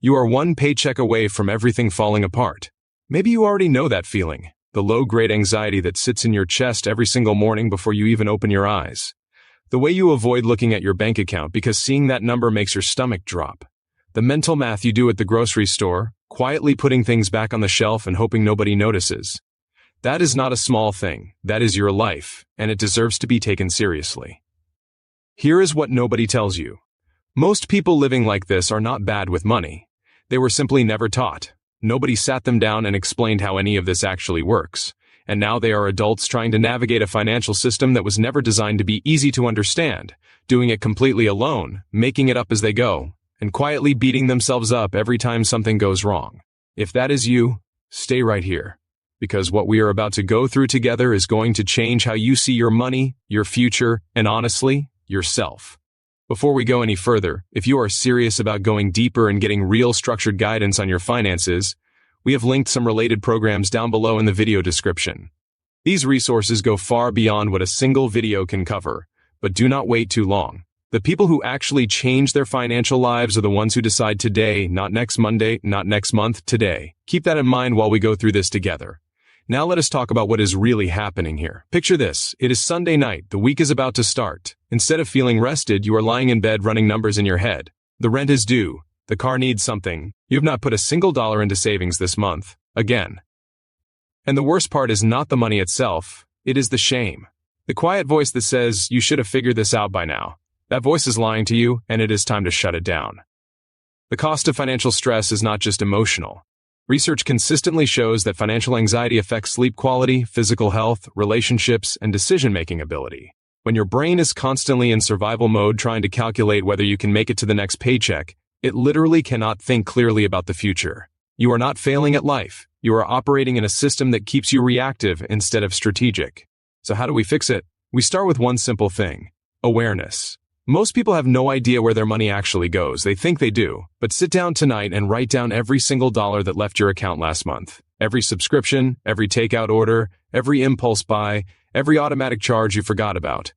You are one paycheck away from everything falling apart. Maybe you already know that feeling, the low-grade anxiety that sits in your chest every single morning before you even open your eyes. The way you avoid looking at your bank account because seeing that number makes your stomach drop. The mental math you do at the grocery store, quietly putting things back on the shelf and hoping nobody notices. That is not a small thing. That is your life, and it deserves to be taken seriously. Here is what nobody tells you. Most people living like this are not bad with money. They were simply never taught. Nobody sat them down and explained how any of this actually works. And now they are adults trying to navigate a financial system that was never designed to be easy to understand, doing it completely alone, making it up as they go, and quietly beating themselves up every time something goes wrong. If that is you, stay right here. Because what we are about to go through together is going to change how you see your money, your future, and honestly, yourself. Before we go any further, if you are serious about going deeper and getting real structured guidance on your finances, we have linked some related programs down below in the video description. These resources go far beyond what a single video can cover, but do not wait too long. The people who actually change their financial lives are the ones who decide today, not next Monday, not next month, today. Keep that in mind while we go through this together. Now let us talk about what is really happening here. Picture this. It is Sunday night. The week is about to start. Instead of feeling rested, you are lying in bed running numbers in your head. The rent is due. The car needs something. You have not put a single dollar into savings this month. Again. And the worst part is not the money itself. It is the shame. The quiet voice that says, you should have figured this out by now. That voice is lying to you, and it is time to shut it down. The cost of financial stress is not just emotional. Research consistently shows that financial anxiety affects sleep quality, physical health, relationships, and decision-making ability. When your brain is constantly in survival mode trying to calculate whether you can make it to the next paycheck, it literally cannot think clearly about the future. You are not failing at life. You are operating in a system that keeps you reactive instead of strategic. So how do we fix it? We start with one simple thing: awareness. Most people have no idea where their money actually goes. They think they do. But sit down tonight and write down every single dollar that left your account last month. Every subscription, every takeout order, every impulse buy, every automatic charge you forgot about.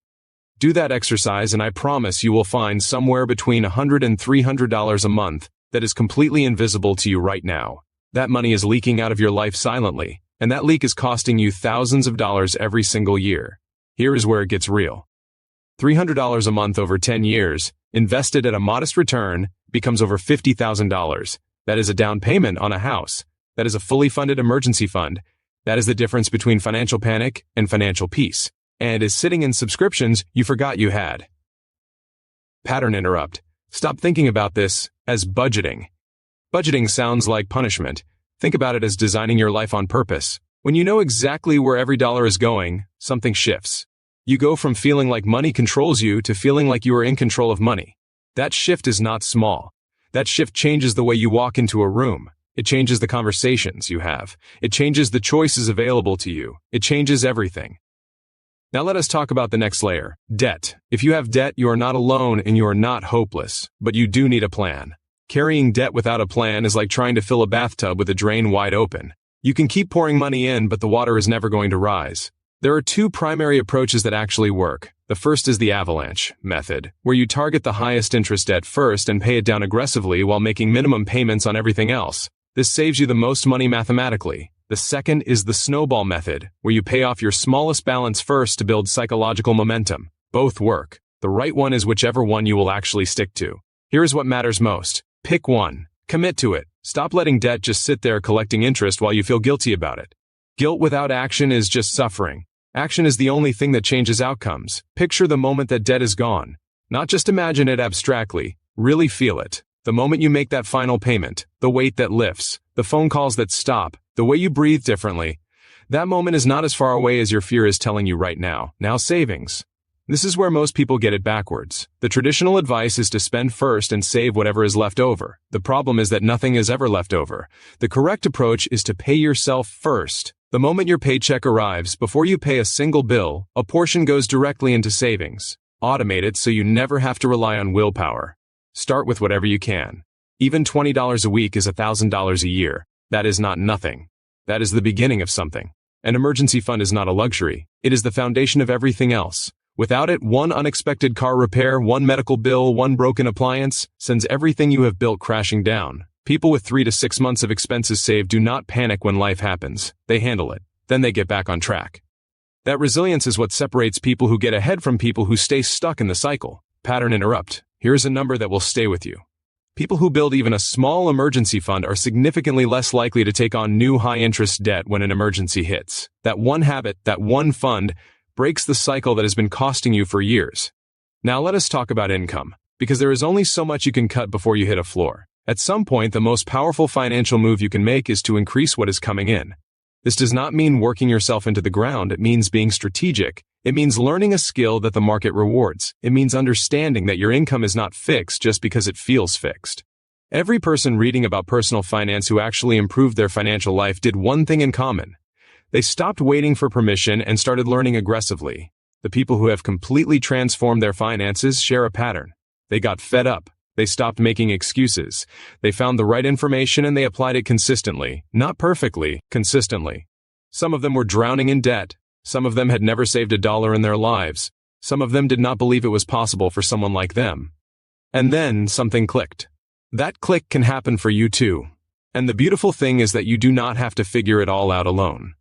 Do that exercise and I promise you will find somewhere between $100 and $300 a month that is completely invisible to you right now. That money is leaking out of your life silently, and that leak is costing you thousands of dollars every single year. Here is where it gets real. $300 a month over 10 years, invested at a modest return, becomes over $50,000. That is a down payment on a house. That is a fully funded emergency fund. That is the difference between financial panic and financial peace. And is sitting in subscriptions you forgot you had. Pattern interrupt. Stop thinking about this as budgeting. Budgeting sounds like punishment. Think about it as designing your life on purpose. When you know exactly where every dollar is going, something shifts. You go from feeling like money controls you to feeling like you are in control of money. That shift is not small. That shift changes the way you walk into a room. It changes the conversations you have. It changes the choices available to you. It changes everything. Now let us talk about the next layer, debt. If you have debt, you are not alone and you are not hopeless, but you do need a plan. Carrying debt without a plan is like trying to fill a bathtub with a drain wide open. You can keep pouring money in, but the water is never going to rise. There are two primary approaches that actually work. The first is the avalanche method, where you target the highest interest debt first and pay it down aggressively while making minimum payments on everything else. This saves you the most money mathematically. The second is the snowball method, where you pay off your smallest balance first to build psychological momentum. Both work. The right one is whichever one you will actually stick to. Here is what matters most. Pick one. Commit to it. Stop letting debt just sit there collecting interest while you feel guilty about it. Guilt without action is just suffering. Action is the only thing that changes outcomes. Picture the moment that debt is gone. Not just imagine it abstractly, really feel it. The moment you make that final payment, the weight that lifts, the phone calls that stop, the way you breathe differently. That moment is not as far away as your fear is telling you right now. Now savings. This is where most people get it backwards. The traditional advice is to spend first and save whatever is left over. The problem is that nothing is ever left over. The correct approach is to pay yourself first. The moment your paycheck arrives, before you pay a single bill, a portion goes directly into savings. Automate it so you never have to rely on willpower. Start with whatever you can. Even $20 a week is $1,000 a year. That is not nothing. That is the beginning of something. An emergency fund is not a luxury. It is the foundation of everything else. Without it, one unexpected car repair, one medical bill, one broken appliance sends everything you have built crashing down. People with 3 to 6 months of expenses saved do not panic when life happens. They handle it. Then they get back on track. That resilience is what separates people who get ahead from people who stay stuck in the cycle. Pattern interrupt. Here's a number that will stay with you. People who build even a small emergency fund are significantly less likely to take on new high-interest debt when an emergency hits. That one habit, that one fund, breaks the cycle that has been costing you for years. Now let us talk about income, because there is only so much you can cut before you hit a floor. At some point, the most powerful financial move you can make is to increase what is coming in. This does not mean working yourself into the ground. It means being strategic. It means learning a skill that the market rewards. It means understanding that your income is not fixed just because it feels fixed. Every person reading about personal finance who actually improved their financial life did one thing in common. They stopped waiting for permission and started learning aggressively. The people who have completely transformed their finances share a pattern. They got fed up. They stopped making excuses. They found the right information and they applied it consistently. Not perfectly, consistently. Some of them were drowning in debt. Some of them had never saved $1 in their lives. Some of them did not believe it was possible for someone like them. And then something clicked. That click can happen for you too. And the beautiful thing is that you do not have to figure it all out alone.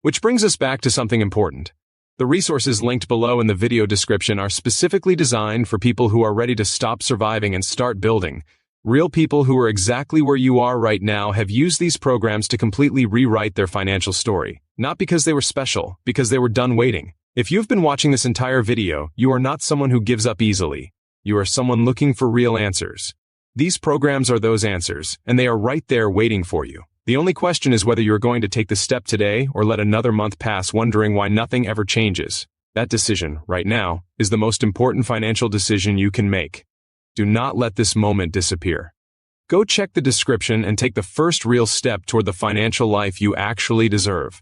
Which brings us back to something important. The resources linked below in the video description are specifically designed for people who are ready to stop surviving and start building. Real people who are exactly where you are right now have used these programs to completely rewrite their financial story. Not because they were special, because they were done waiting. If you've been watching this entire video, you are not someone who gives up easily. You are someone looking for real answers. These programs are those answers, and they are right there waiting for you. The only question is whether you're going to take the step today or let another month pass wondering why nothing ever changes. That decision, right now, is the most important financial decision you can make. Do not let this moment disappear. Go check the description and take the first real step toward the financial life you actually deserve.